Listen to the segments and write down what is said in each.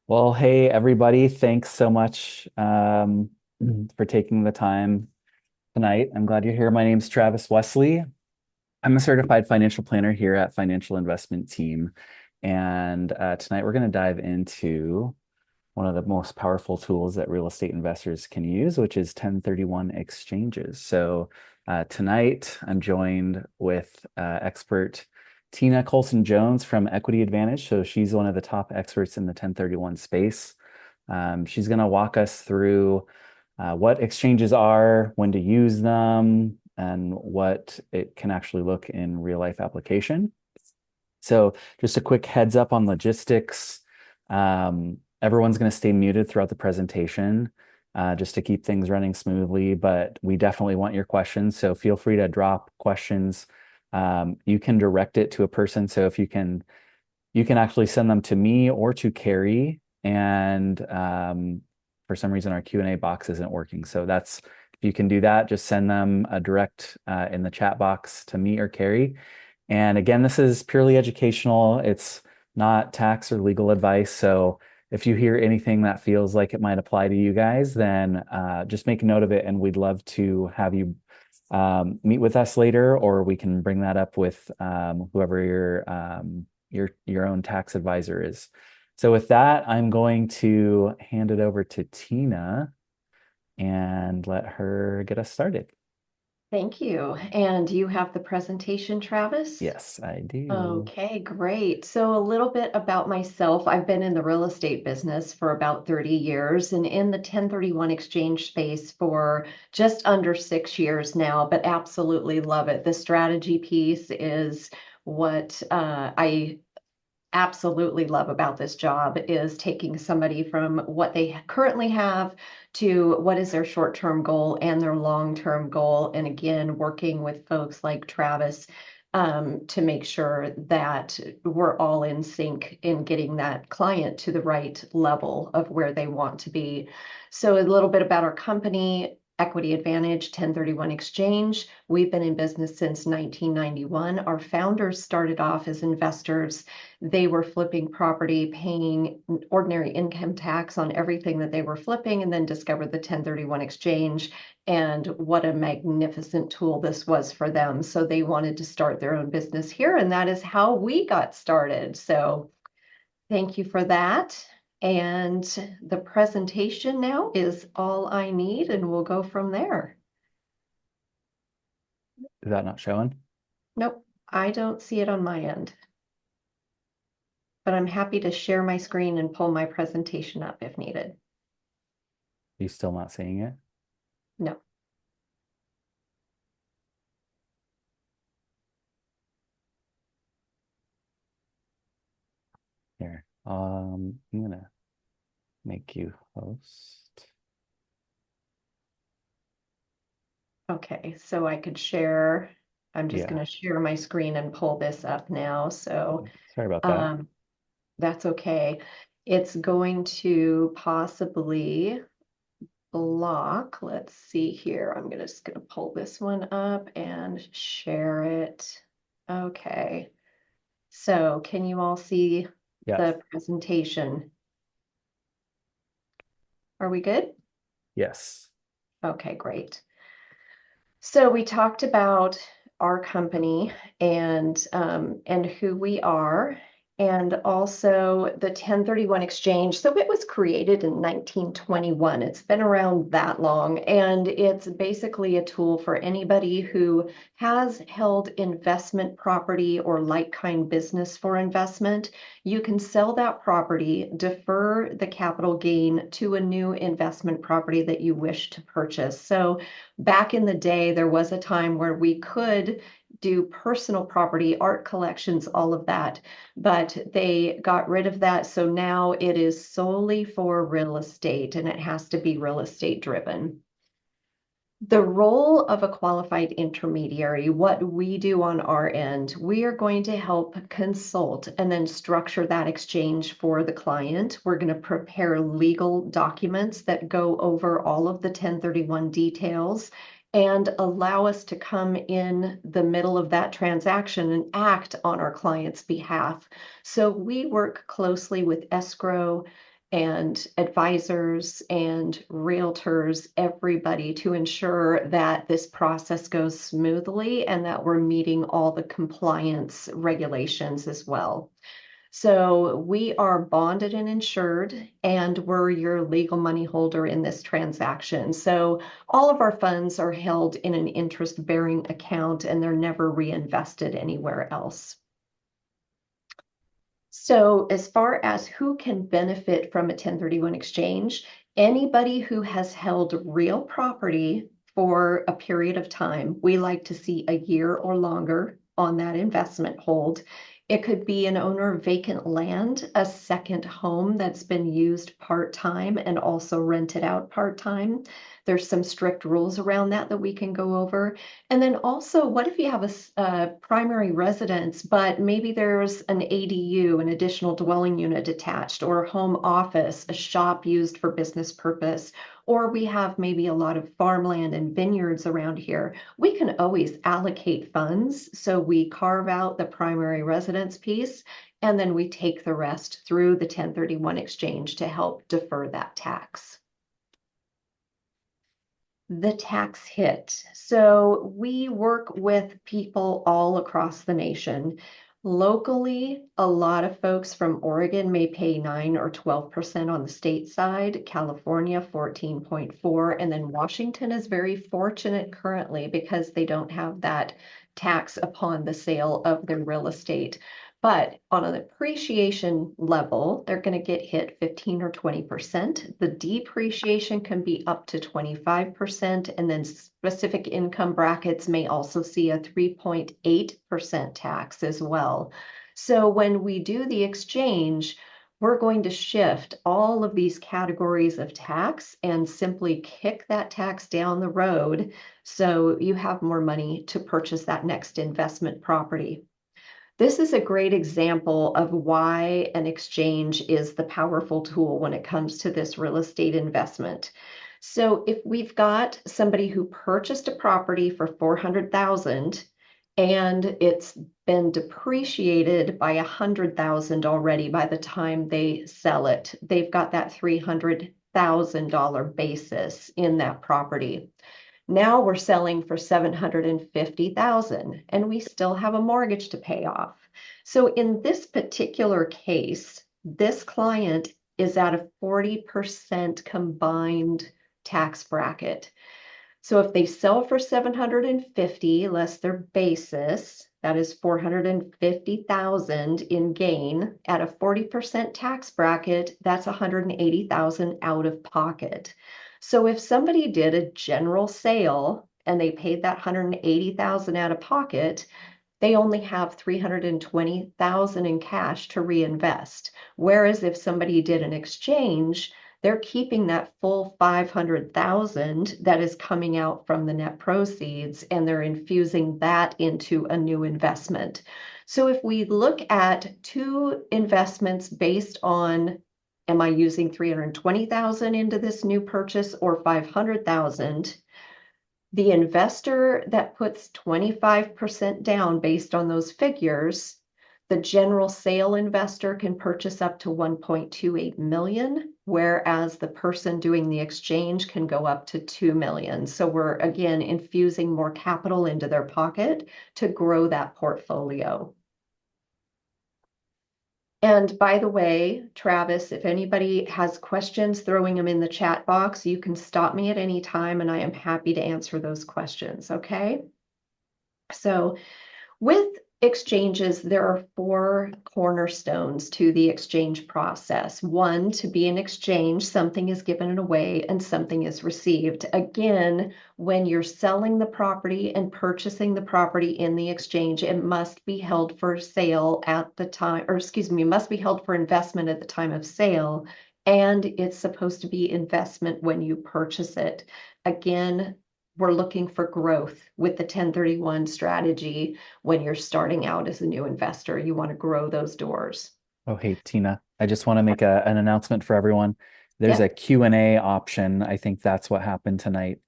Well, hey, everybody. Thanks so much for taking the time tonight. I'm glad you're here. My name's Travis Wesley. I'm a certified financial planner here at Financial Investment Team. And tonight we're going to dive into one of the most powerful tools that real estate investors can use, which is 1031 exchanges. So tonight I'm joined with expert Tina Colson Jones from Equity Advantage. So she's one of the top experts in the 1031 space. She's going to walk us through what exchanges are, when to use them, and what it can actually look in real life application. So just a quick heads up on logistics. Everyone's going to stay muted throughout the presentation just to keep things running smoothly, but we definitely want your questions. So feel free to drop questions. You can direct it to a person. So if you can actually send them to me or to Carrie. And for some reason, our Q&A box isn't working. So if you can do that, just send them a direct in the chat box to me or Carrie. And again, this is purely educational. It's not tax or legal advice. So if you hear anything that feels like it might apply to you guys, then just make a note of it. And we'd love to have you meet with us later, or we can bring that up with whoever your own tax advisor is. So with that, I'm going to hand it over to Tina and let her get us started. Thank you. And you have the presentation, Travis? Yes, I do. Okay, great. So, a little bit about myself. I've been in the real estate business for about 30 years and in the 1031 exchange space for just under 6 years now, but absolutely love it. The strategy piece is what I absolutely love about this job is taking somebody from what they currently have to what is their short-term goal and their long-term goal. And again, working with folks like Travis to make sure that we're all in sync in getting that client to the right level of where they want to be. So a little bit about our company. Equity Advantage 1031 Exchange. We've been in business since 1991. Our founders started off as investors. They were flipping property, paying ordinary income tax on everything that they were flipping, and then discovered the 1031 exchange. And what a magnificent tool this was for them. So they wanted to start their own business here, and that is how we got started. So thank you for that. And the presentation now is all I need, and we'll go from there. Is that not showing? Nope, I don't see it on my end, but I'm happy to share my screen and pull my presentation up if needed. You still not seeing it? No. Here. I'm gonna make you host. Okay, so I could share, I'm just Yeah. going to share my screen and pull this up now. So Sorry about that. um, that's okay. It's going to possibly block. Let's see here. Just going to pull this one up and share it. Okay. So can you all see Yes. the presentation? Are we good? Yes. Okay, great. So we talked about our company and who we are, and also the 1031 exchange. So it was created in 1921. It's been around that long, and it's basically a tool for anybody who has held investment property or like kind business for investment. You can sell that property, defer the capital gain to a new investment property that you wish to purchase. So back in the day, there was a time where we could do personal property, art collections, all of that, but they got rid of that. So now it is solely for real estate and it has to be real estate driven. The role of a qualified intermediary, what we do on our end, we are going to help consult and then structure that exchange for the client. We're going to prepare legal documents that go over all of the 1031 details and allow us to come in the middle of that transaction and act on our client's behalf. So we work closely with escrow and advisors and realtors, everybody, to ensure that this process goes smoothly and that we're meeting all the compliance regulations as well. So we are bonded and insured, and we're your legal money holder in this transaction. So all of our funds are held in an interest-bearing account and they're never reinvested anywhere else. So as far as who can benefit from a 1031 exchange, anybody who has held real property for a period of time, we like to see a year or longer on that investment hold. It could be an owner of vacant land, a second home that's been used part-time and also rented out part-time. There's some strict rules around that we can go over. And then also, what if you have a primary residence, but maybe there's an ADU, an additional dwelling unit attached, or a home office, a shop used for business purpose, or we have maybe a lot of farmland and vineyards around here. We can always allocate funds. So we carve out the primary residence piece, and then we take the rest through the 1031 exchange to help defer that tax. The tax hit. So we work with people all across the nation. Locally, a lot of folks from Oregon may pay 9 or 12% on the state side, California 14.4, and then Washington is very fortunate currently because they don't have that tax upon the sale of their real estate. But on an appreciation level, they're going to get hit 15 or 20%. The depreciation can be up to 25%, and then specific income brackets may also see a 3.8% tax as well. So when we do the exchange, we're going to shift all of these categories of tax and simply kick that tax down the road so you have more money to purchase that next investment property. This is a great example of why an exchange is the powerful tool when it comes to this real estate investment. So if we've got somebody who purchased a property for 400,000 and it's been depreciated by 100,000 already by the time they sell it, they've got that $300,000 basis in that property. Now we're selling for 750,000 and we still have a mortgage to pay off. So in this particular case, this client is at a 40% combined tax bracket. So if they sell for 750 less their basis, that is 450,000 in gain at a 40% tax bracket, that's 180,000 out of pocket. So if somebody did a general sale and they paid that 180,000 out of pocket, they only have 320,000 in cash to reinvest. Whereas if somebody did an exchange, they're keeping that full 500,000 that is coming out from the net proceeds and they're infusing that into a new investment. So if we look at two investments based on, am I using 320,000 into this new purchase or 500,000? The investor that puts 25% down based on those figures, the general sale investor can purchase up to 1.28 million, whereas the person doing the exchange can go up to 2 million. So we're again infusing more capital into their pocket to grow that portfolio. And by the way, Travis, if anybody has questions, throwing them in the chat box, you can stop me at any time and I am happy to answer those questions, okay? So with exchanges, there are four cornerstones to the exchange process. One, to be an exchange, something is given away and something is received. Again, when you're selling the property and purchasing the property in the exchange, it must be held for sale at the time, or excuse me, must be held for investment at the time of sale. And it's supposed to be investment when you purchase it. Again, we're looking for growth with the 1031 strategy. When you're starting out as a new investor, you want to grow those doors. Oh, hey, Tina, I just want to make an announcement for everyone. There's a Yep. Q&A option. I think that's what happened tonight.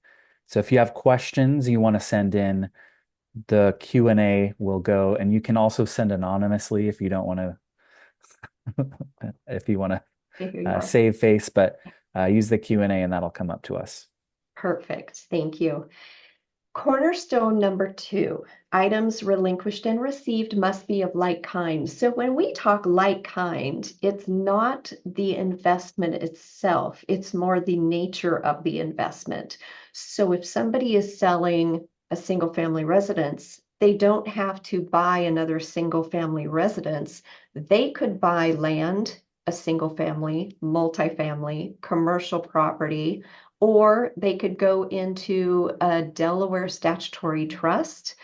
So if you have questions you want to send in, the Q&A will go, and you can also send anonymously if you don't want to, if you want to Here you are. save face, but use the Q&A and that'll come up to us. Perfect. Thank you. Cornerstone number 2, items relinquished and received must be of like kind. So when we talk like kind, it's not the investment itself, it's more the nature of the investment. So if somebody is selling a single family residence, they don't have to buy another single family residence. They could buy land, a single family, multifamily, commercial property, or they could go into a Delaware statutory trust,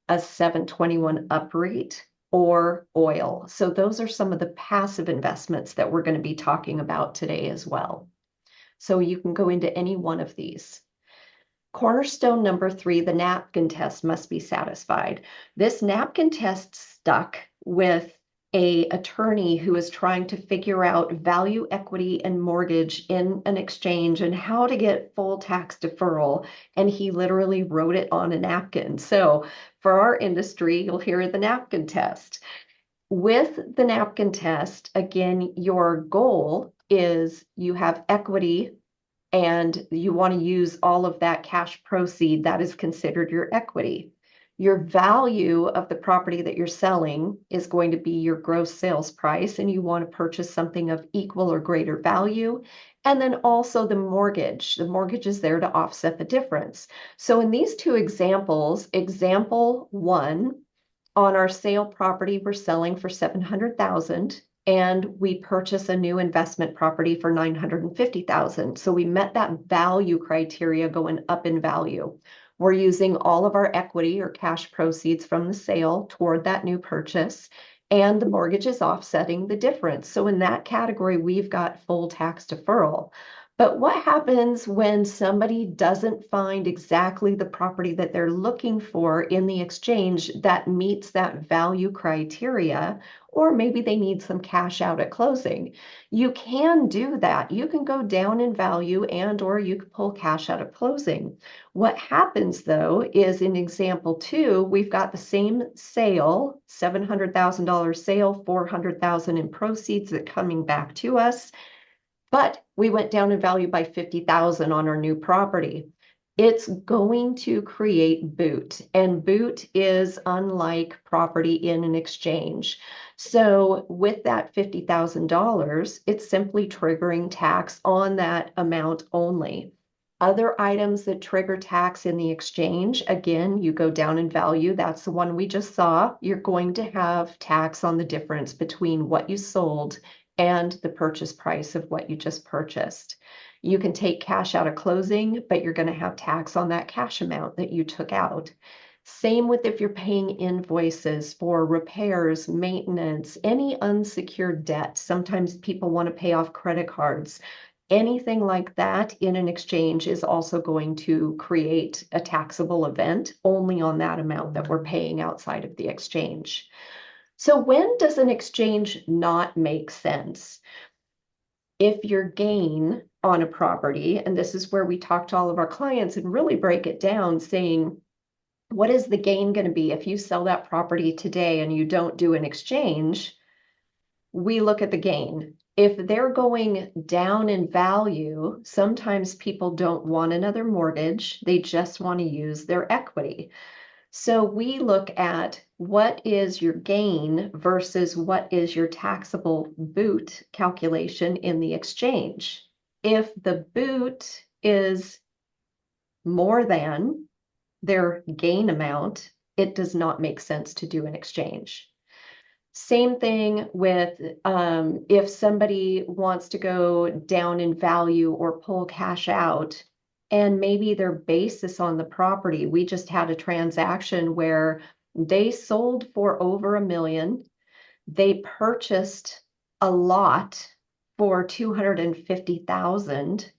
a 721 UPREIT, or oil. So those are some of the passive investments that we're going to be talking about today as well. So you can go into any one of these. Cornerstone number 3, the napkin test must be satisfied. This napkin test stuck with a attorney who is trying to figure out value, equity, and mortgage in an exchange and how to get full tax deferral. And he literally wrote it on a napkin. So for our industry, you'll hear the napkin test. With the napkin test, again, your goal is you have equity and you want to use all of that cash proceed that is considered your equity. Your value of the property that you're selling is going to be your gross sales price, and you want to purchase something of equal or greater value. And then also the mortgage. The mortgage is there to offset the difference. So in these two examples, example 1, on our sale property, we're selling for $700,000 and we purchase a new investment property for $950,000. So we met that value criteria going up in value. We're using all of our equity or cash proceeds from the sale toward that new purchase, and the mortgage is offsetting the difference. So in that category, we've got full tax deferral. But what happens when somebody doesn't find exactly the property that they're looking for in the exchange that meets that value criteria, or maybe they need some cash out at closing? You can do that. You can go down in value and or you can pull cash out at closing. What happens though is in example 2, we've got the same sale, $700,000 sale, $400,000 in proceeds that coming back to us. But we went down in value by 50,000 on our new property. It's going to create boot, and boot is unlike property in an exchange. So with that $50,000, it's simply triggering tax on that amount only. Other items that trigger tax in the exchange, again, you go down in value. That's the one we just saw. You're going to have tax on the difference between what you sold and the purchase price of what you just purchased. You can take cash out of closing, but you're going to have tax on that cash amount that you took out. Same with if you're paying invoices for repairs, maintenance, any unsecured debt. Sometimes people want to pay off credit cards. Anything like that in an exchange is also going to create a taxable event only on that amount that we're paying outside of the exchange. So when does an exchange not make sense? If your gain on a property, and this is where we talk to all of our clients and really break it down, saying, what is the gain going to be if you sell that property today and you don't do an exchange? We look at the gain. If they're going down in value, sometimes people don't want another mortgage. They just want to use their equity. So we look at what is your gain versus what is your taxable boot calculation in the exchange. If the boot is more than their gain amount, it does not make sense to do an exchange. Same thing with if somebody wants to go down in value or pull cash out, and maybe their basis on the property. We just had a transaction where they sold for over $1 million. They purchased a lot for 250,000,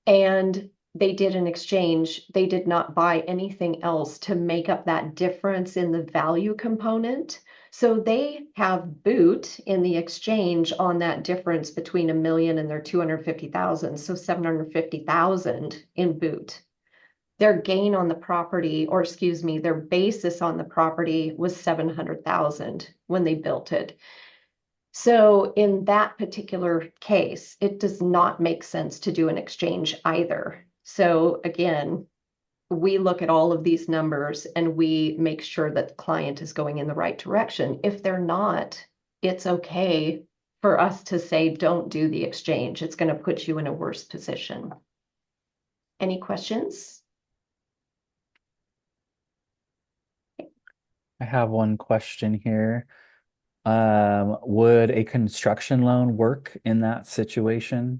and they did an exchange. They did not buy anything else to make up that difference in the value component. So they have boot in the exchange on that difference between $1 million and their 250,000. So 750,000 in boot. Their gain on the property, or excuse me, their basis on the property was 700,000 when they built it. So in that particular case, it does not make sense to do an exchange either. So again, we look at all of these numbers and we make sure that the client is going in the right direction. If they're not, it's okay for us to say, don't do the exchange. It's going to put you in a worse position. Any questions? I have one question here. Would a construction loan work in that situation?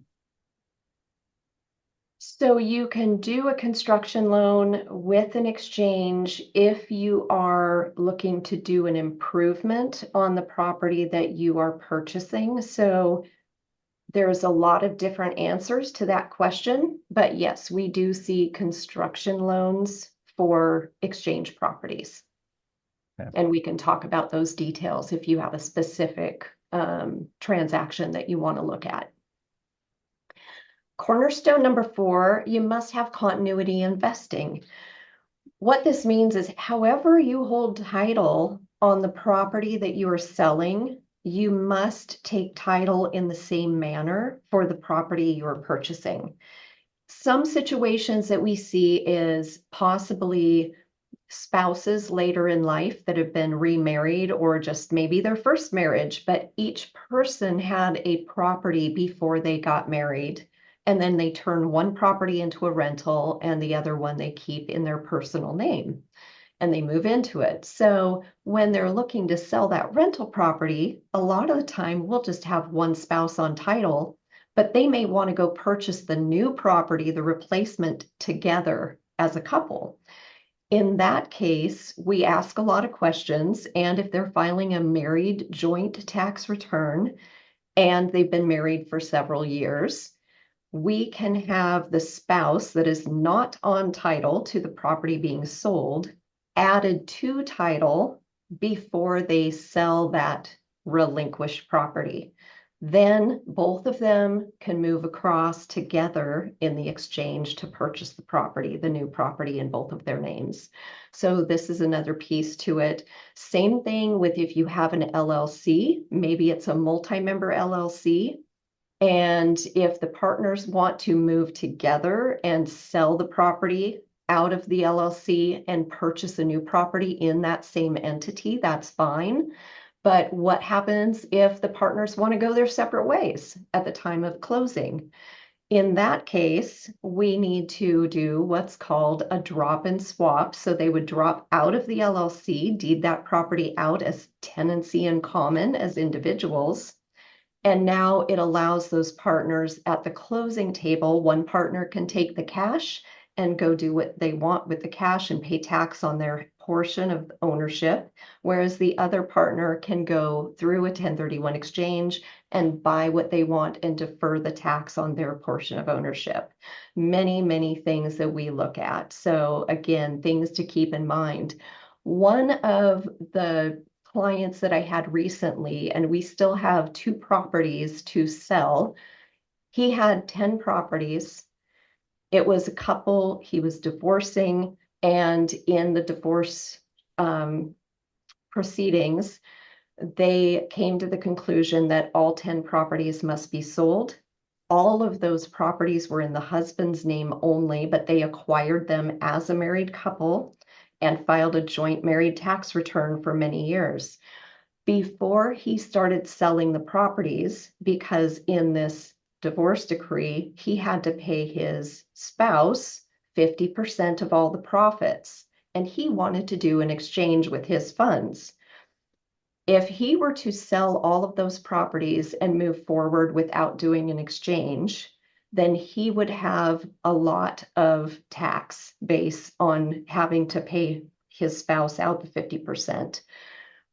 So you can do a construction loan with an exchange if you are looking to do an improvement on the property that you are purchasing. So there's a lot of different answers to that question, but yes, we do see construction loans for exchange properties. Okay. And we can talk about those details if you have a specific transaction that you want to look at. Cornerstone number 4, you must have continuity investing. What this means is however you hold title on the property that you are selling, you must take title in the same manner for the property you're purchasing. Some situations that we see is possibly spouses later in life that have been remarried or just maybe their first marriage, but each person had a property before they got married. And then they turn one property into a rental and the other one they keep in their personal name and they move into it. So when they're looking to sell that rental property, a lot of the time we'll just have one spouse on title, but they may want to go purchase the new property, the replacement together as a couple. In that case, we ask a lot of questions, and if they're filing a married joint tax return and they've been married for several years, we can have the spouse that is not on title to the property being sold added to title before they sell that relinquished property. Then both of them can move across together in the exchange to purchase the property, the new property in both of their names. So this is another piece to it. Same thing with if you have an LLC, maybe it's a multi-member LLC. And if the partners want to move together and sell the property out of the LLC and purchase a new property in that same entity, that's fine. But what happens if the partners want to go their separate ways at the time of closing? In that case, we need to do what's called a drop and swap. So they would drop out of the LLC, deed that property out as tenancy in common as individuals. And now it allows those partners at the closing table, one partner can take the cash and go do what they want with the cash and pay tax on their portion of ownership, whereas the other partner can go through a 1031 exchange and buy what they want and defer the tax on their portion of ownership. Many, many things that we look at. So again, things to keep in mind. One of the clients that I had recently, and we still have 2 properties to sell. He had 10 properties. It was a couple, he was divorcing, and in the divorce proceedings, they came to the conclusion that all 10 properties must be sold. All of those properties were in the husband's name only, but they acquired them as a married couple and filed a joint married tax return for many years before he started selling the properties, because in this divorce decree, he had to pay his spouse 50% of all the profits, and he wanted to do an exchange with his funds. If he were to sell all of those properties and move forward without doing an exchange, then he would have a lot of tax base on having to pay his spouse out the 50%.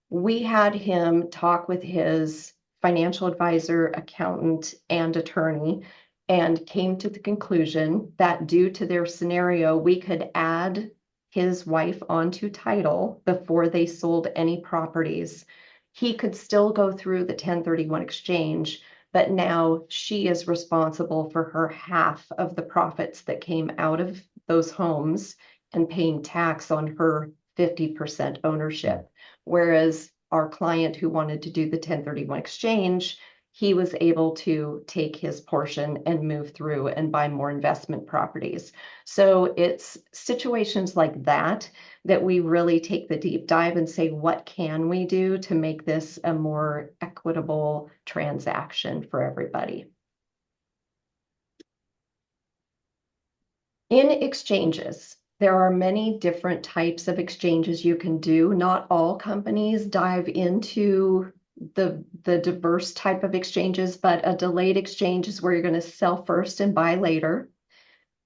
We had him talk with his financial advisor, accountant, and attorney, and came to the conclusion that due to their scenario, we could add his wife onto title before they sold any properties. He could still go through the 1031 exchange, but now she is responsible for her half of the profits that came out of those homes and paying tax on her 50% ownership. Whereas our client who wanted to do the 1031 exchange, he was able to take his portion and move through and buy more investment properties. So it's situations like that that we really take the deep dive and say, what can we do to make this a more equitable transaction for everybody? In exchanges, there are many different types of exchanges you can do. Not all companies dive into the diverse type of exchanges, but a delayed exchange is where you're going to sell first and buy later.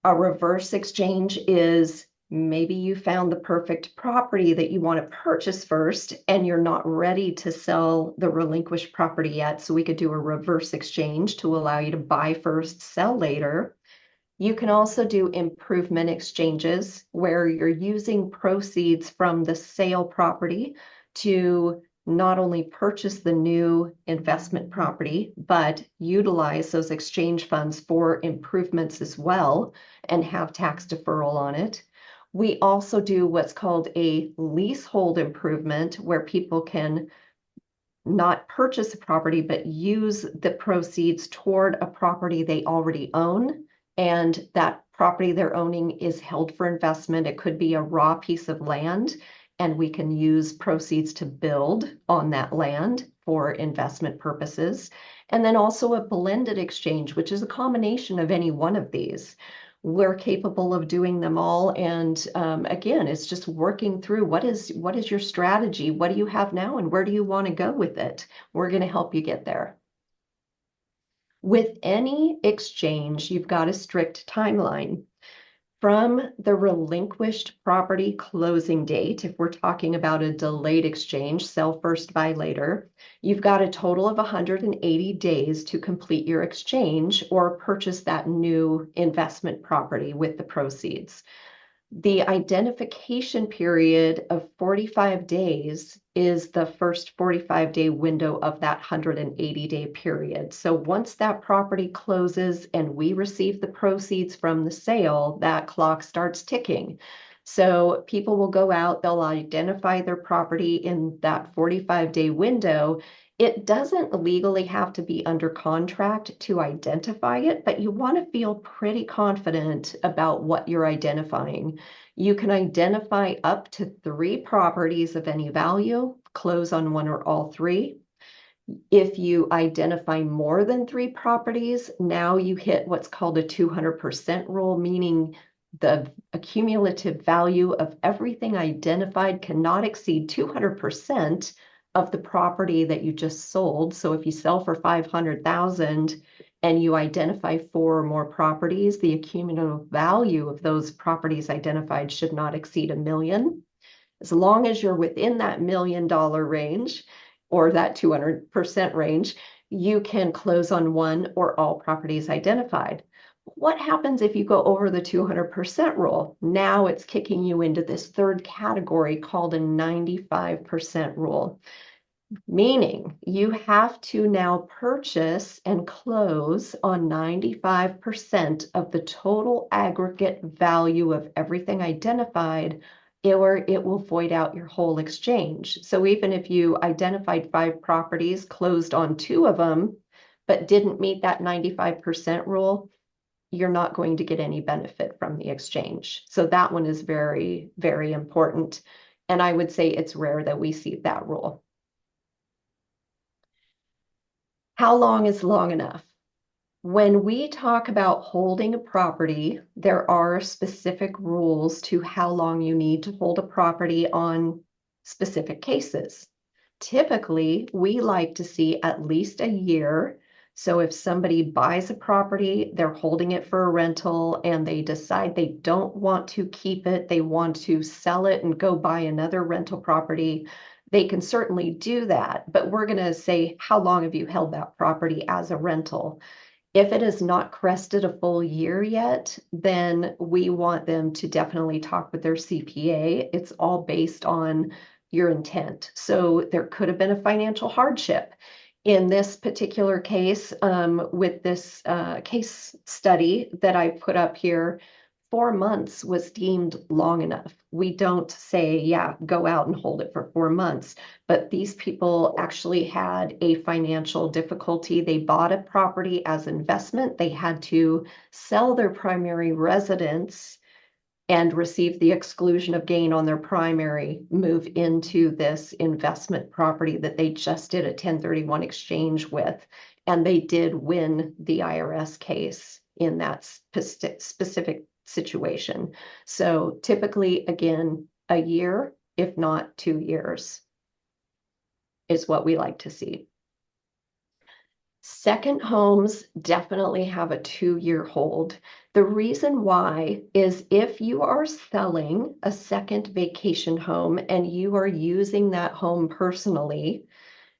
A reverse exchange is maybe you found the perfect property that you want to purchase first and you're not ready to sell the relinquished property yet. So we could do a reverse exchange to allow you to buy first, sell later. You can also do improvement exchanges where you're using proceeds from the sale property to not only purchase the new investment property, but utilize those exchange funds for improvements as well and have tax deferral on it. We also do what's called a leasehold improvement where people can not purchase a property, but use the proceeds toward a property they already own. And that property they're owning is held for investment. It could be a raw piece of land, and we can use proceeds to build on that land for investment purposes. And then also a blended exchange, which is a combination of any one of these. We're capable of doing them all. And again, it's just working through what is your strategy? What do you have now? And where do you want to go with it? We're going to help you get there. With any exchange, you've got a strict timeline. From the relinquished property closing date, if we're talking about a delayed exchange, sell first, buy later, you've got a total of 180 days to complete your exchange or purchase that new investment property with the proceeds. The identification period of 45 days is the first 45-day window of that 180-day period. So once that property closes and we receive the proceeds from the sale, that clock starts ticking. So people will go out, they'll identify their property in that 45-day window. It doesn't legally have to be under contract to identify it, but you want to feel pretty confident about what you're identifying. You can identify up to 3 properties of any value, close on one or all 3. If you identify more than 3 properties, now you hit what's called a 200% rule, meaning the accumulative value of everything identified cannot exceed 200% of the property that you just sold. So if you sell for 500,000 and you identify 4 or more properties, the accumulative value of those properties identified should not exceed $1 million. As long as you're within that $1 million range or that 200% range, you can close on one or all properties identified. What happens if you go over the 200% rule? Now it's kicking you into this third category called a 95% rule, meaning you have to now purchase and close on 95% of the total aggregate value of everything identified, or it will void out your whole exchange. So even if you identified 5 properties, closed on 2 of them, but didn't meet that 95% rule, you're not going to get any benefit from the exchange. So that one is very, very important. And I would say it's rare that we see that rule. How long is long enough? When we talk about holding a property, there are specific rules to how long you need to hold a property on specific cases. Typically, we like to see at least a year. So if somebody buys a property, they're holding it for a rental and they decide they don't want to keep it, they want to sell it and go buy another rental property, they can certainly do that. But we're going to say, how long have you held that property as a rental? If it has not crested a full year yet, then we want them to definitely talk with their CPA. It's all based on your intent. So there could have been a financial hardship. In this particular case, with this case study that I put up here, 4 months was deemed long enough. We don't say, yeah, go out and hold it for 4 months. But these people actually had a financial difficulty. They bought a property as investment. They had to sell their primary residence and receive the exclusion of gain on their primary, move into this investment property that they just did a 1031 exchange with. And they did win the IRS case in that specific situation. So typically, again, a year, if not 2 years, is what we like to see. Second homes definitely have a 2-year hold. The reason why is if you are selling a second vacation home and you are using that home personally,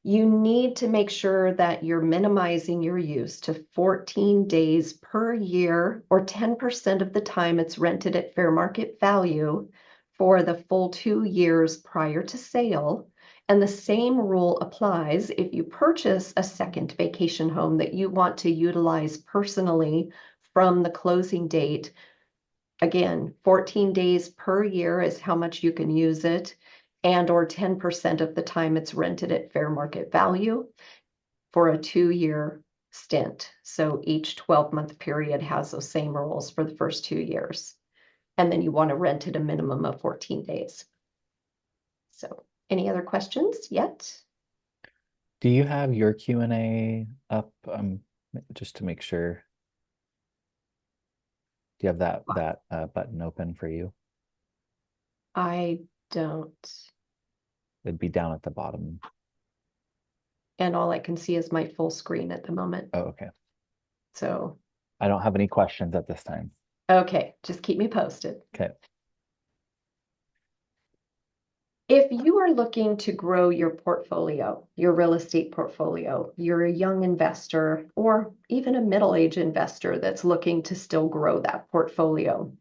you need to make sure that you're minimizing your use to 14 days per year or 10% of the time it's rented at fair market value for the full 2 years prior to sale. And the same rule applies if you purchase a second vacation home that you want to utilize personally from the closing date. Again, 14 days per year is how much you can use it, and or 10% of the time it's rented at fair market value for a 2-year stint. So each 12-month period has those same rules for the first 2 years. And then you want to rent it a minimum of 14 days. So any other questions yet? Do you have your Q&A up? Just to make sure. Do you have that button open for you? I don't. It'd be down at the bottom. And all I can see is my full screen at the moment. Oh, okay. So, I don't have any questions at this time. okay, just keep me posted. Okay. If you are looking to grow your portfolio, your real estate portfolio, you're a young investor or even a middle-aged investor that's looking to still grow that portfolio,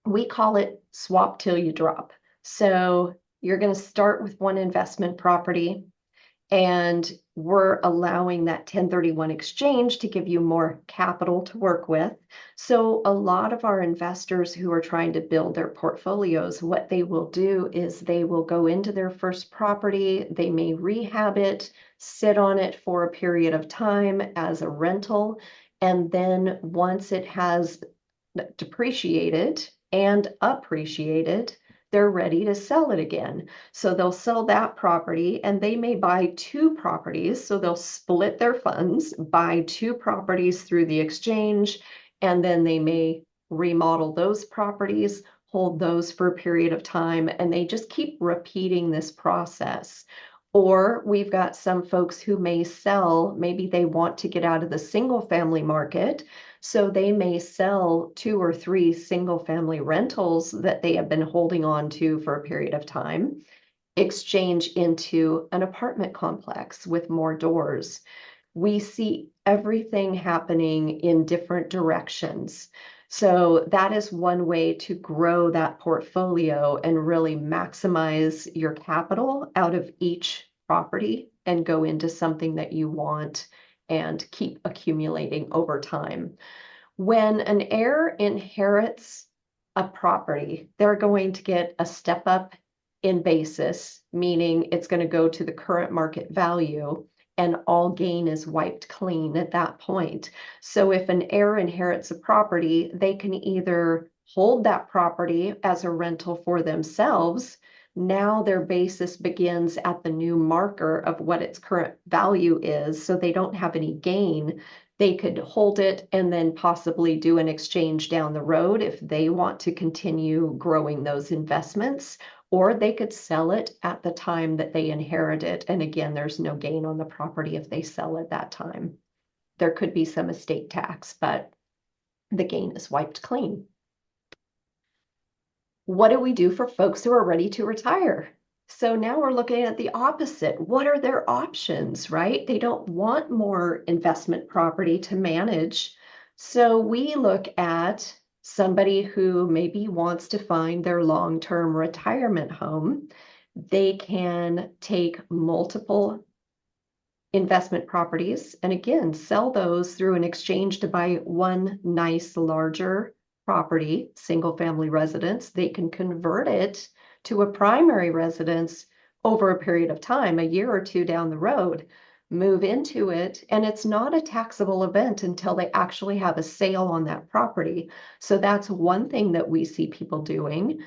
we call it swap till you drop. So you're going to start with one investment property, and we're allowing that 1031 exchange to give you more capital to work with. So a lot of our investors who are trying to build their portfolios, what they will do is they will go into their first property, they may rehab it, sit on it for a period of time as a rental, and then once it has depreciated and appreciated, they're ready to sell it again. So they'll sell that property and they may buy two properties. So they'll split their funds, buy two properties through the exchange, and then they may remodel those properties, hold those for a period of time, and they just keep repeating this process. Or we've got some folks who may sell, maybe they want to get out of the single family market. So they may sell 2 or 3 single family rentals that they have been holding on to for a period of time, exchange into an apartment complex with more doors. We see everything happening in different directions. So that is one way to grow that portfolio and really maximize your capital out of each property and go into something that you want and keep accumulating over time. When an heir inherits a property, they're going to get a step up in basis, meaning it's going to go to the current market value, and all gain is wiped clean at that point. So if an heir inherits a property, they can either hold that property as a rental for themselves. Now their basis begins at the new marker of what its current value is, so they don't have any gain. They could hold it and then possibly do an exchange down the road if they want to continue growing those investments, or they could sell it at the time that they inherit it. And again, there's no gain on the property if they sell at that time. There could be some estate tax, but the gain is wiped clean. What do we do for folks who are ready to retire? So now we're looking at the opposite. What are their options, right? They don't want more investment property to manage. So we look at somebody who maybe wants to find their long-term retirement home. They can take multiple investment properties and again, sell those through an exchange to buy one nice larger property, single family residence, they can convert it to a primary residence over a period of time, a year or two down the road, move into it, and it's not a taxable event until they actually have a sale on that property. So that's one thing that we see people doing,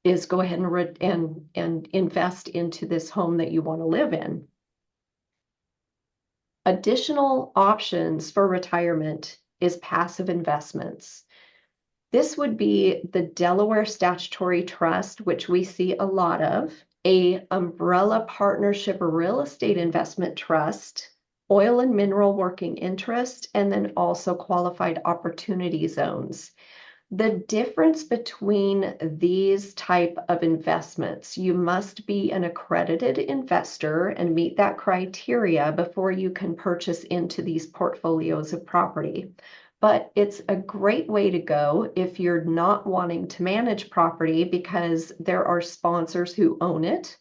is go ahead and invest into this home that you want to live in. Additional options for retirement is passive investments. This would be the Delaware Statutory Trust, which we see a lot of, a umbrella partnership real estate investment trust, oil and mineral working interest, and then also qualified opportunity zones. The difference between these type of investments, you must be an accredited investor and meet that criteria before you can purchase into these portfolios of property. But it's a great way to go if you're not wanting to manage property because there are sponsors who own it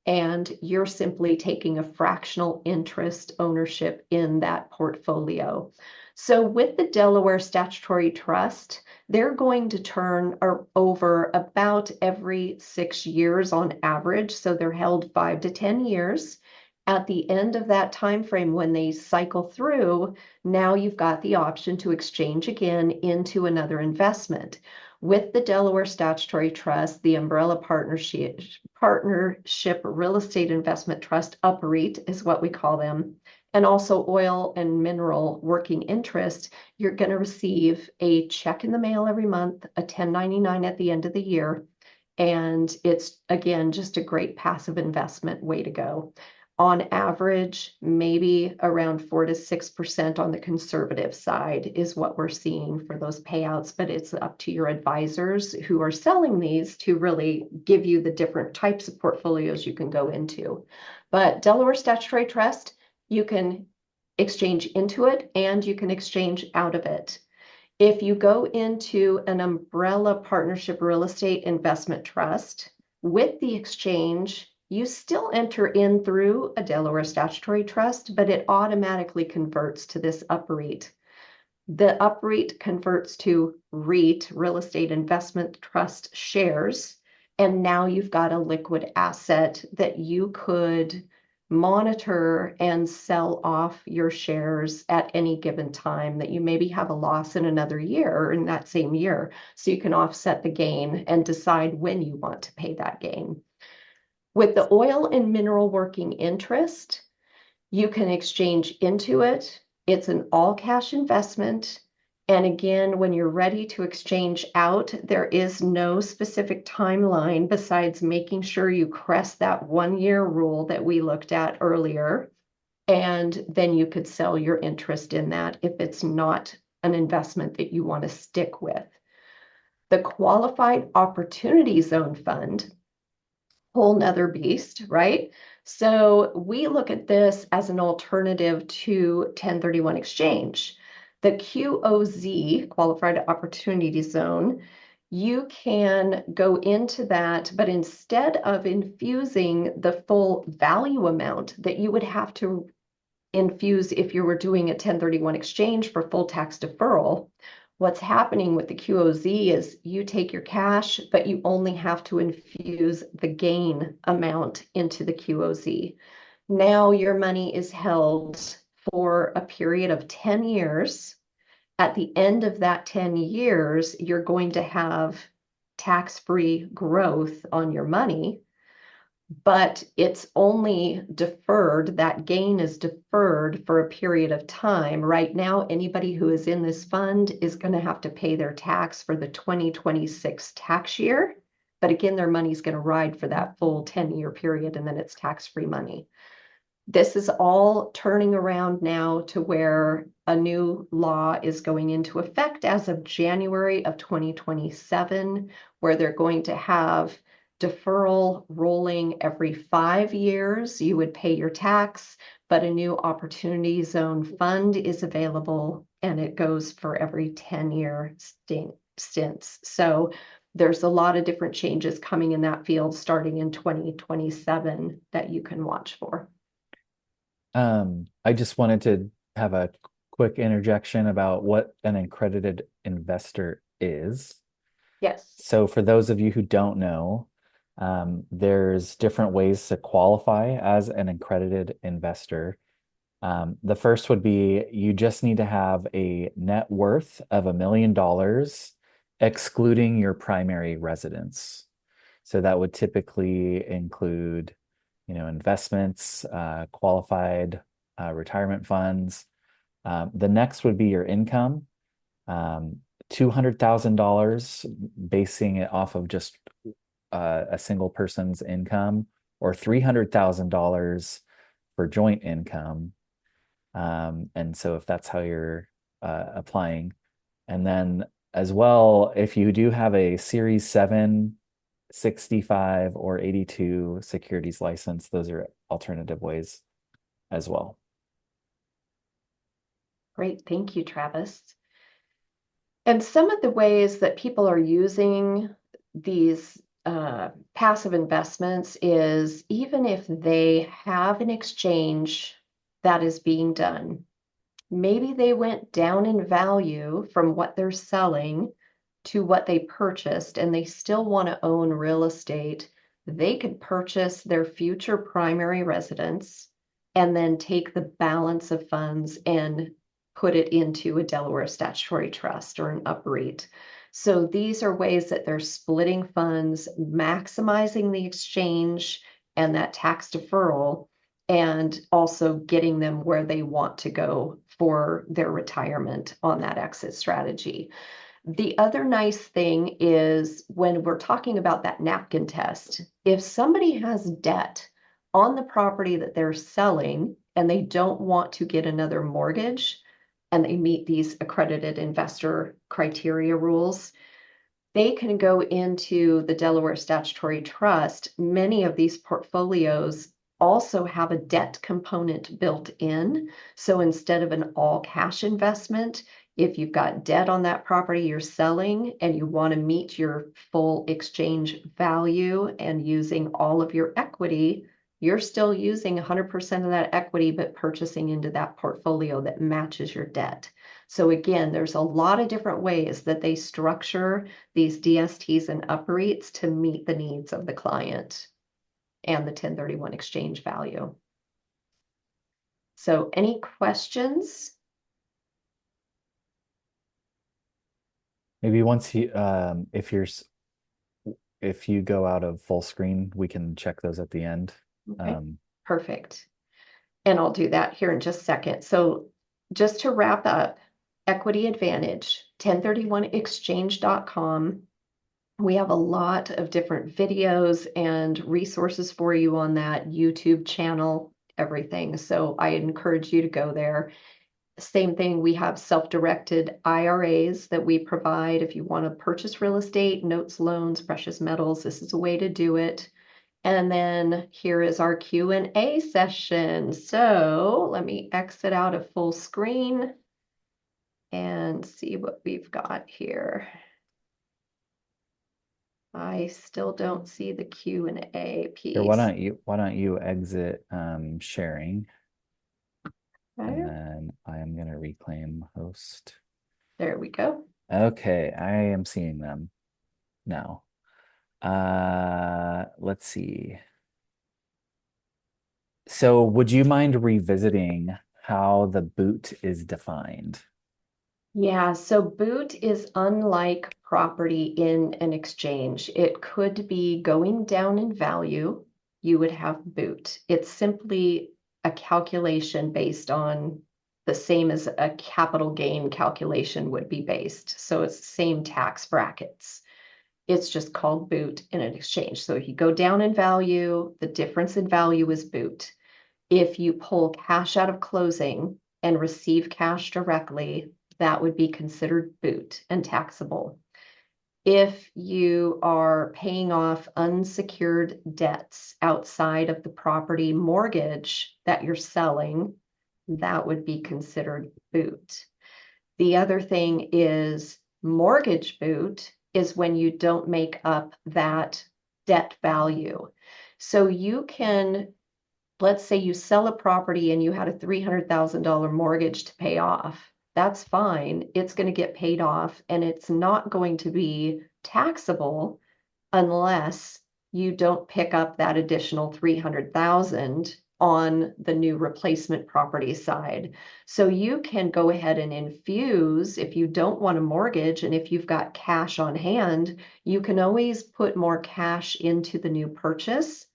and you're simply taking a fractional interest ownership in that portfolio. So with the Delaware Statutory Trust, they're going to turn over about every 6 years on average. So they're held 5 to 10 years. At the end of that time frame, when they cycle through, now you've got the option to exchange again into another investment. With the Delaware Statutory Trust, the Umbrella Partnership Real Estate Investment Trust, UPREIT is what we call them, and also oil and mineral working interest, you're going to receive a check in the mail every month, a 1099 at the end of the year, and it's, again, just a great passive investment way to go. On average, maybe around 4 to 6% on the conservative side is what we're seeing for those payouts, but it's up to your advisors who are selling these to really give you the different types of portfolios you can go into. But Delaware Statutory Trust, you can exchange into it and you can exchange out of it. If you go into an umbrella partnership real estate investment trust with the exchange, you still enter in through a Delaware Statutory Trust, but it automatically converts to this UPREIT. The UPREIT converts to REIT, Real Estate Investment Trust shares, and now you've got a liquid asset that you could monitor and sell off your shares at any given time, that you maybe have a loss in another year or in that same year. So you can offset the gain and decide when you want to pay that gain. With the oil and mineral working interest, you can exchange into it. It's an all cash investment. And again, when you're ready to exchange out, there is no specific timeline besides making sure you crest that 1 year rule that we looked at earlier. And then you could sell your interest in that if it's not an investment that you want to stick with. The Qualified Opportunity Zone Fund, whole nother beast, right? So we look at this as an alternative to 1031 exchange. The QOZ, Qualified Opportunity Zone, you can go into that, but instead of infusing the full value amount that you would have to infuse if you were doing a 1031 exchange for full tax deferral, what's happening with the QOZ is you take your cash, but you only have to infuse the gain amount into the QOZ. Now your money is held for a period of 10 years. At the end of that 10 years, you're going to have tax-free growth on your money, but it's only deferred. That gain is deferred for a period of time. Right now, anybody who is in this fund is going to have to pay their tax for the 2026 tax year. But again, their money's going to ride for that full 10-year period, and then it's tax-free money. This is all turning around now to where a new law is going into effect as of January of 2027, where they're going to have deferral rolling every 5 years. You would pay your tax, but a new opportunity zone fund is available and it goes for every 10-year stints. So there's a lot of different changes coming in that field starting in 2027 that you can watch for. I just wanted to have a quick interjection about what an accredited investor is. Yes. So for those of you who don't know, there's different ways to qualify as an accredited investor. The first would be you just need to have a net worth of $1 million, excluding your primary residence. So that would typically include, investments, qualified retirement funds. The next would be your income, $200,000, basing it off of just a single person's income, or $300,000 for joint income. And so if that's how you're applying, and then as well, if you do have a Series 7, 65, or 82 securities license, those are alternative ways as well. Great. Thank you, Travis. And some of the ways that people are using these passive investments is even if they have an exchange that is being done, maybe they went down in value from what they're selling to what they purchased, and they still want to own real estate. They could purchase their future primary residence and then take the balance of funds and put it into a Delaware statutory trust or an UPREIT. So these are ways that they're splitting funds, maximizing the exchange and that tax deferral, and also getting them where they want to go for their retirement on that exit strategy. The other nice thing is when we're talking about that napkin test, if somebody has debt on the property that they're selling and they don't want to get another mortgage and they meet these accredited investor criteria rules, they can go into the Delaware Statutory Trust. Many of these portfolios also have a debt component built in. So instead of an all cash investment, if you've got debt on that property you're selling and you want to meet your full exchange value and using all of your equity, you're still using 100% of that equity, but purchasing into that portfolio that matches your debt. So again, there's a lot of different ways that they structure these DSTs and UPREITs to meet the needs of the client and the 1031 exchange value. So any questions? Maybe once you, if you go out of full screen, we can check those at the end. Okay, perfect. And I'll do that here in just a second. So just to wrap up, Equity Advantage, 1031exchange.com. We have a lot of different videos and resources for you on that YouTube channel, everything. So I encourage you to go there. Same thing, we have self-directed IRAs that we provide. If you want to purchase real estate, notes, loans, precious metals, this is a way to do it. And then here is our Q&A session. So let me exit out of full screen and see what we've got here. I still don't see the Q&A Here, piece. why don't you exit sharing, Okay, and then I am gonna reclaim host. there we go. Okay, I am seeing them now. Let's see. So would you mind revisiting how the boot is defined? Yeah, so boot is unlike property in an exchange. It could be going down in value, you would have boot. It's simply a calculation based on the same as a capital gain calculation would be based. So it's the same tax brackets. It's just called boot in an exchange. So if you go down in value, the difference in value is boot. If you pull cash out of closing and receive cash directly, that would be considered boot and taxable. If you are paying off unsecured debts outside of the property mortgage that you're selling, that would be considered boot. The other thing is mortgage boot is when you don't make up that debt value. So you can let's say you sell a property and you had a $300,000 mortgage to pay off. That's fine. It's going to get paid off and it's not going to be taxable unless you don't pick up that additional 300,000 on the new replacement property side. So you can go ahead and infuse if you don't want a mortgage and if you've got cash on hand, you can always put more cash into the new purchase.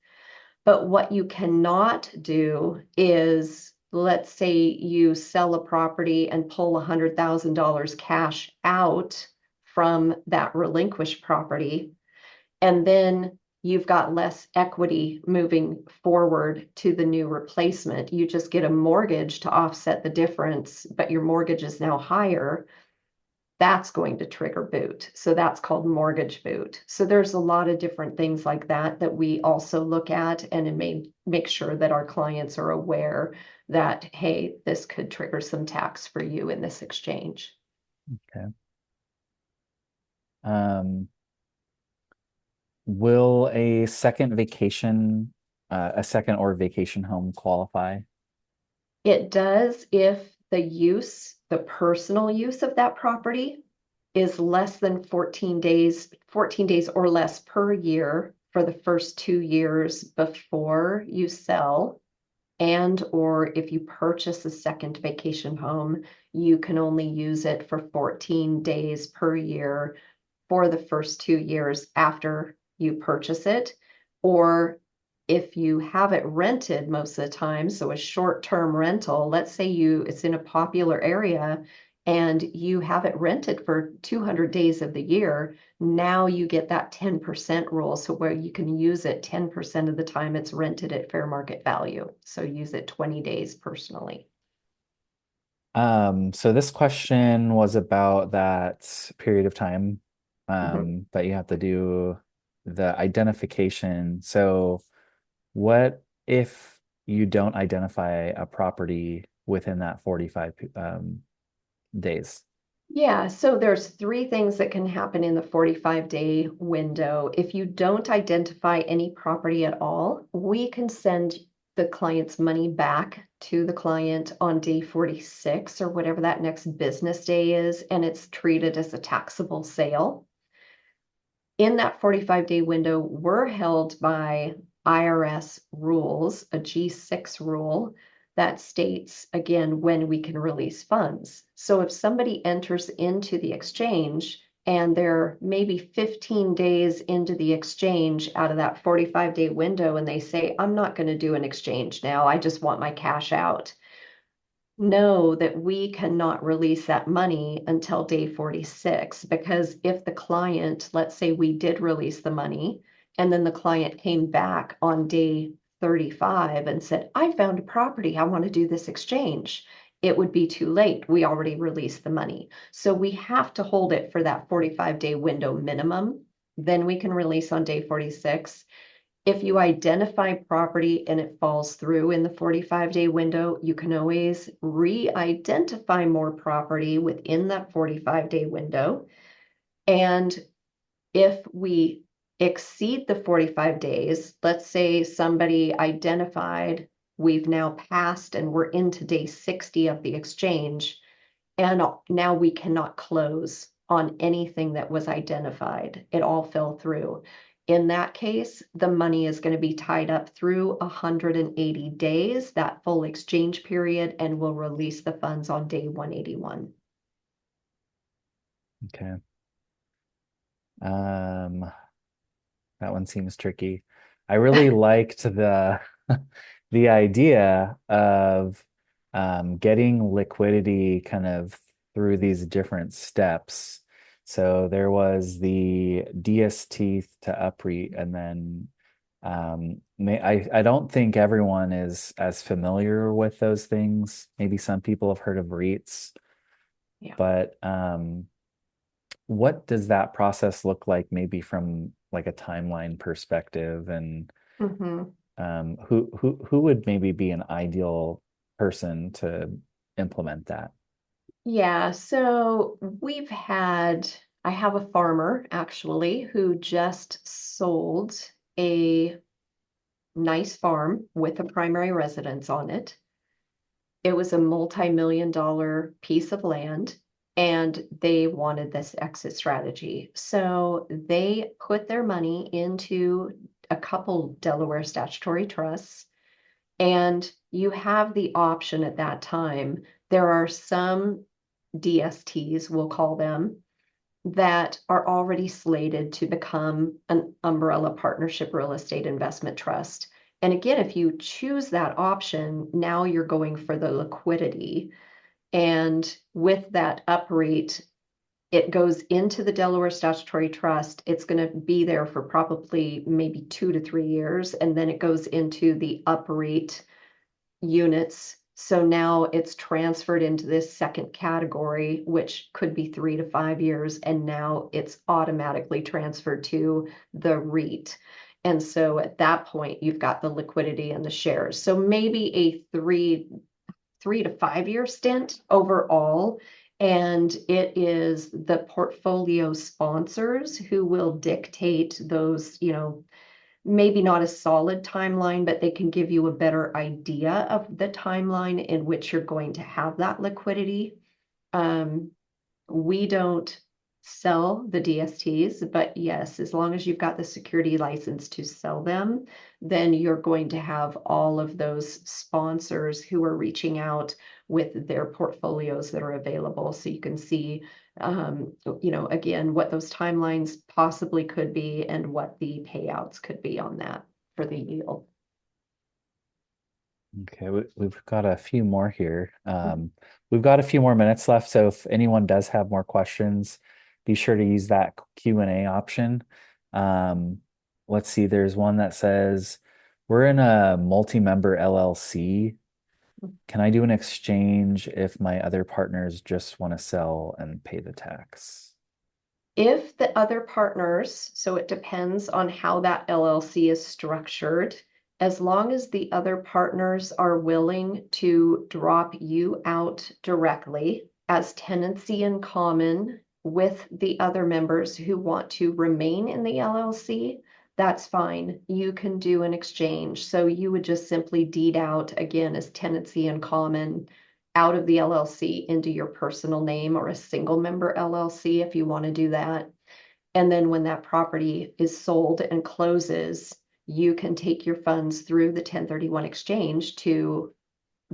But what you cannot do is, let's say you sell a property and pull $100,000 cash out from that relinquished property, and then you've got less equity moving forward to the new replacement. You just get a mortgage to offset the difference, but your mortgage is now higher. That's going to trigger boot. So that's called mortgage boot. So there's a lot of different things like that that we also look at and make sure that our clients are aware that, hey, this could trigger some tax for you in this exchange. Okay. Um, will a second or vacation home qualify? It does if the personal use of that property is less than 14 days or less per year for the first 2 years before you sell. And or if you purchase a second vacation home, you can only use it for 14 days per year for the first 2 years after you purchase it. Or if you have it rented most of the time, so a short-term rental, let's say it's in a popular area and you have it rented for 200 days of the year, now you get that 10% rule. So where you can use it 10% of the time it's rented at fair market value. So use it 20 days personally. So this question was about that period of time Mhm. that you have to do the identification. So what if you don't identify a property within that 45 days? Yeah, so there's three things that can happen in the 45-day window. If you don't identify any property at all, we can send the client's money back to the client on day 46 or whatever that next business day is, and it's treated as a taxable sale. In that 45-day window, we're held by IRS rules, a G6 rule that states, again, when we can release funds. So if somebody enters into the exchange and they're maybe 15 days into the exchange out of that 45-day window and they say, I'm not going to do an exchange now, I just want my cash out, know that we cannot release that money until day 46, because if the client, let's say we did release the money and then the client came back on day 35 and said, I found a property, I want to do this exchange, it would be too late. We already released the money. So we have to hold it for that 45-day window minimum. Then we can release on day 46. If you identify property and it falls through in the 45-day window, you can always re-identify more property within that 45-day window. And if we exceed the 45 days, let's say somebody identified, we've now passed and we're into day 60 of the exchange, and now we cannot close on anything that was identified. It all fell through. In that case, the money is going to be tied up through 180 days, that full exchange period, and will release the funds on day 181. Okay. Um, that one seems tricky. I really liked the the idea of getting liquidity kind of through these different steps. So there was the DST to UPREIT, and then I don't think everyone is as familiar with those things. Maybe some people have heard of REITs, Yeah. but what does that process look like maybe from like a timeline perspective, and Mhm. who would maybe be an ideal person to implement that? Yeah, so I have a farmer actually who just sold a nice farm with a primary residence on it. It was a multi-million-dollar piece of land, and they wanted this exit strategy. So they put their money into a couple Delaware statutory trusts, and you have the option at that time. There are some DSTs, we'll call them, that are already slated to become an umbrella partnership real estate investment trust. And again, if you choose that option, now you're going for the liquidity. And with that uprate, it goes into the Delaware Statutory Trust. It's going to be there for probably maybe 2 to 3 years, and then it goes into the uprate units. So now it's transferred into this second category, which could be 3 to 5 years, and now it's automatically transferred to the REIT. And so at that point, you've got the liquidity and the shares. So maybe a 3 to 5 year stint overall. And it is the portfolio sponsors who will dictate those, maybe not a solid timeline, but they can give you a better idea of the timeline in which you're going to have that liquidity. Um, we don't sell the DSTs, but yes, as long as you've got the security license to sell them, then you're going to have all of those sponsors who are reaching out with their portfolios that are available. So you can see, again, what those timelines possibly could be and what the payouts could be on that for the yield. Okay, we've got a few more here. We've got a few more minutes left, so if anyone does have more questions, be sure to use that Q&A option. Um, let's see, there's one that says, we're in a multi-member LLC. Can I do an exchange if my other partners just want to sell and pay the tax? If the other partners, so it depends on how that LLC is structured, as long as the other partners are willing to drop you out directly as tenancy in common with the other members who want to remain in the LLC, that's fine. You can do an exchange. So you would just simply deed out again as tenancy in common out of the LLC into your personal name or a single member LLC if you want to do that. And then when that property is sold and closes, you can take your funds through the 1031 exchange to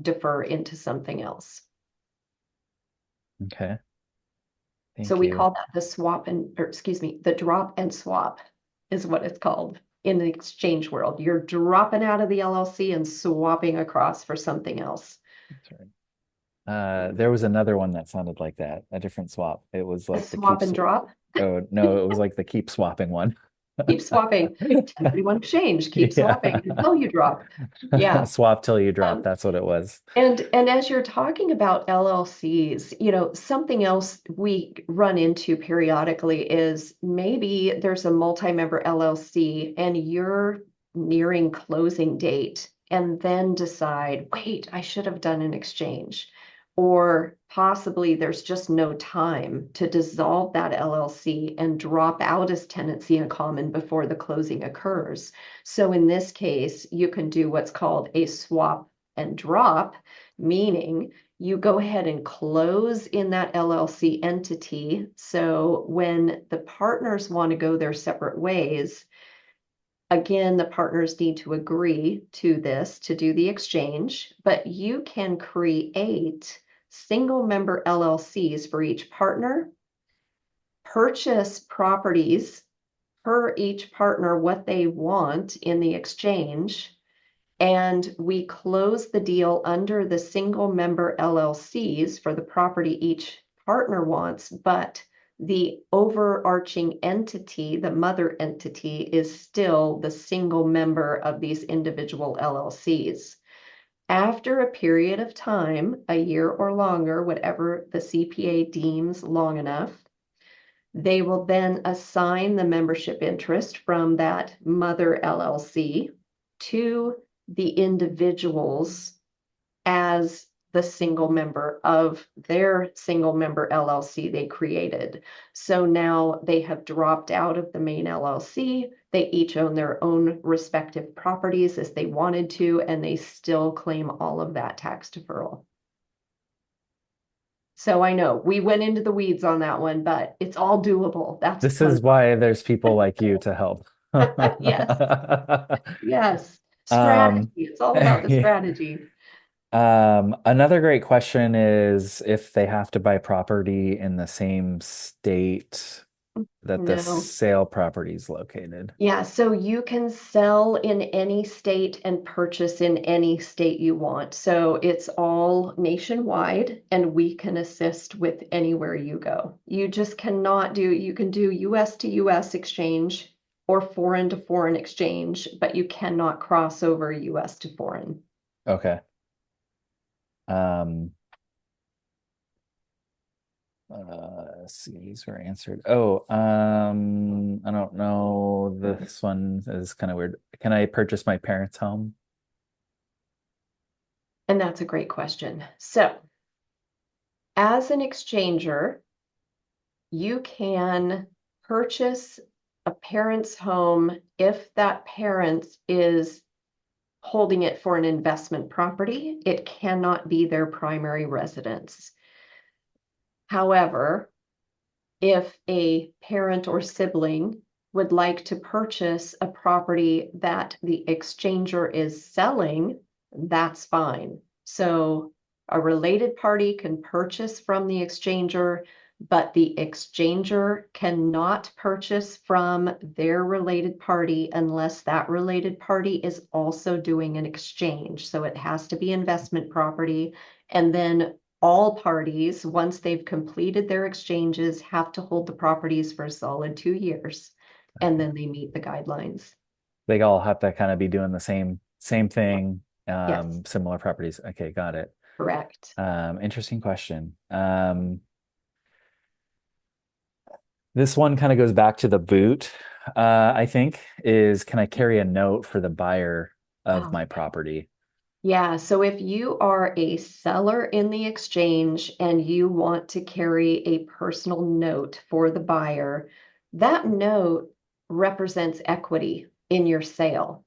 defer into something else. Okay, So thank we you. call that the drop and swap is what it's called in the exchange world. You're dropping out of the LLC and swapping across for something else. That's right. There was another one that sounded like that, a different swap. It was A like the swap and drop. oh no, it was like the keep swapping one. Keep swapping. 1031 exchange, keep Yeah. swapping until you drop. Yeah. Swap till you drop. Um, That's what it was. and as you're talking about LLCs, something else we run into periodically is maybe there's a multi-member LLC and you're nearing closing date and then decide, wait, I should have done an exchange. Or possibly there's just no time to dissolve that LLC and drop out as tenancy in common before the closing occurs. So in this case, you can do what's called a swap and drop, meaning you go ahead and close in that LLC entity. So when the partners want to go their separate ways, again, the partners need to agree to this to do the exchange, but you can create single member LLCs for each partner, purchase properties per each partner what they want in the exchange, and we close the deal under the single member LLCs for the property each partner wants, but the overarching entity, the mother entity, is still the single member of these individual LLCs. After a period of time, a year or longer, whatever the CPA deems long enough, they will then assign the membership interest from that mother LLC to the individuals as the single member of their single member LLC they created. So now they have dropped out of the main LLC. They each own their own respective properties as they wanted to, and they still claim all of that tax deferral. So I know we went into the weeds on that one, but it's all doable. That's the This fun is why there's people like you to help. part. Yes, yes. Strategy. Um, It's all about the strategy. Another great question is if they have to buy property in the same state that the No. sale property is located. Yeah, so you can sell in any state and purchase in any state you want. So it's all nationwide, and we can assist with anywhere you go. You just cannot do, you can do US to US exchange or foreign to foreign exchange, but you cannot cross over US to foreign. Okay. Um, let's see, these were answered. Oh, I don't know. This one is kind of weird. Can I purchase my parents' home? And that's a great question. So, as an exchanger, you can purchase a parent's home if that parent is holding it for an investment property. It cannot be their primary residence. However, if a parent or sibling would like to purchase a property that the exchanger is selling, that's fine. So a related party can purchase from the exchanger, but the exchanger cannot purchase from their related party unless that related party is also doing an exchange. So it has to be investment property. And then all parties, once they've completed their exchanges, have to hold the properties for a solid 2 years, and then they meet the guidelines. They all have to kind of be doing the same thing, Yes, similar properties. Okay, got it. correct. Interesting question. This one kind of goes back to the boot, I think, is can I carry a note for the buyer of Oh, my property? yeah. So if you are a seller in the exchange and you want to carry a personal note for the buyer, that note represents equity in your sale.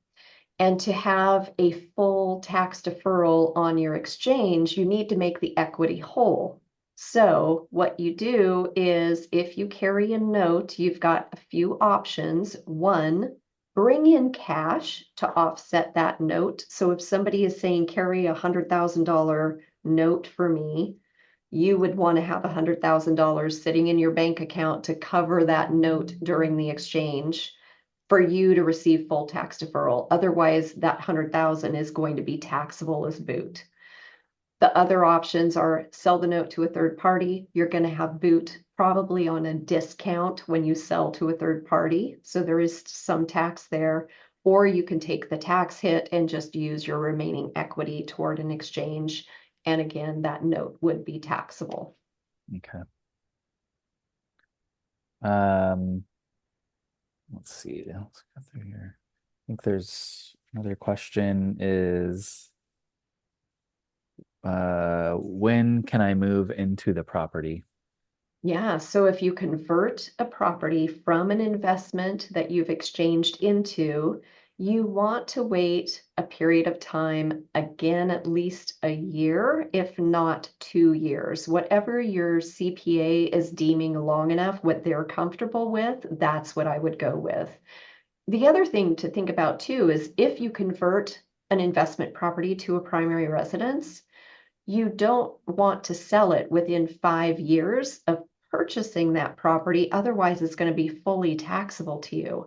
And to have a full tax deferral on your exchange, you need to make the equity whole. So what you do is if you carry a note, you've got a few options. One, bring in cash to offset that note. So if somebody is saying carry $100,000 note for me, you would want to have $100,000 sitting in your bank account to cover that note during the exchange for you to receive full tax deferral. Otherwise, that 100,000 is going to be taxable as boot. The other options are sell the note to a third party. You're going to have boot probably on a discount when you sell to a third party. So there is some tax there. Or you can take the tax hit and just use your remaining equity toward an exchange. And again, that note would be taxable. Okay. Um, let's see. Let's go through here. I think there's another question is when can I move into the property? Yeah, so if you convert a property from an investment that you've exchanged into, you want to wait a period of time, again, at least a year, if not 2 years. Whatever your CPA is deeming long enough, what they're comfortable with, that's what I would go with. The other thing to think about too is if you convert an investment property to a primary residence, you don't want to sell it within 5 years of purchasing that property. Otherwise, it's going to be fully taxable to you.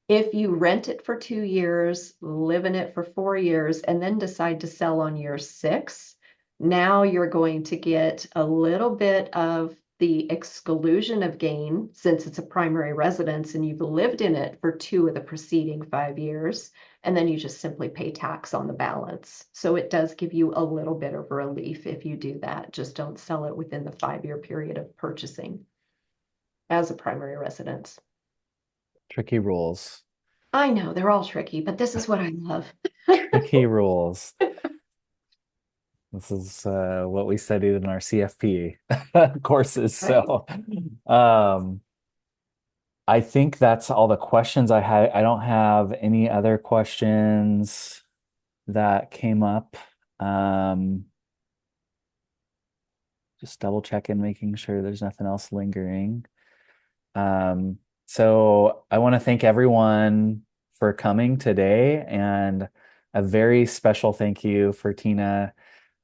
If you rent it for 2 years, live in it for 4 years, and then decide to sell on year six, now you're going to get a little bit of the exclusion of gain since it's a primary residence and you've lived in it for 2 of the preceding 5 years, and then you just simply pay tax on the balance. So it does give you a little bit of relief if you do that. Just don't sell it within the 5 year period of purchasing as a primary residence. Tricky rules. I know they're all tricky, but this is what I love. Tricky rules. This is what we studied in our CFP courses. Right. So um, I think that's all the questions I had. I don't have any other questions that came up. Um, just double checking, making sure there's nothing else lingering. Um, so I want to thank everyone for coming today, and a very special thank you for Tina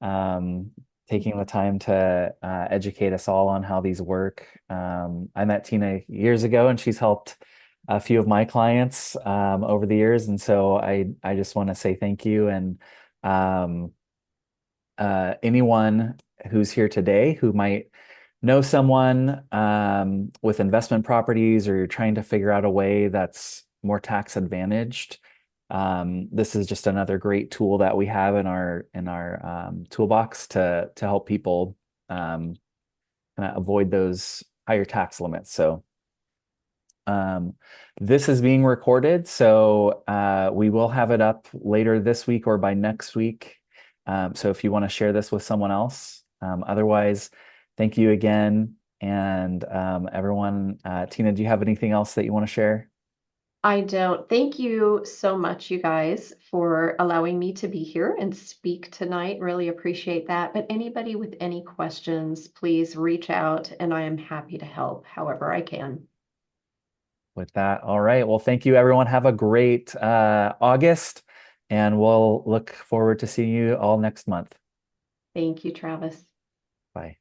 um, taking the time to educate us all on how these work. I met Tina years ago, and she's helped a few of my clients over the years, and so I just want to say thank you. And um, anyone who's here today who might know someone with investment properties, or you're trying to figure out a way that's more tax advantaged, this is just another great tool that we have in our toolbox to help people um, kind of avoid those higher tax limits. So um, this is being recorded, so we will have it up later this week or by next week. So if you want to share this with someone else, otherwise, thank you again. And everyone, Tina, do you have anything else that you want to share? I don't. Thank you so much, you guys, for allowing me to be here and speak tonight. Really appreciate that. But anybody with any questions, please reach out and I am happy to help however I can. With that, all right. Well, thank you, everyone. Have a great August, and we'll look forward to seeing you all next month. Thank you, Travis. Bye.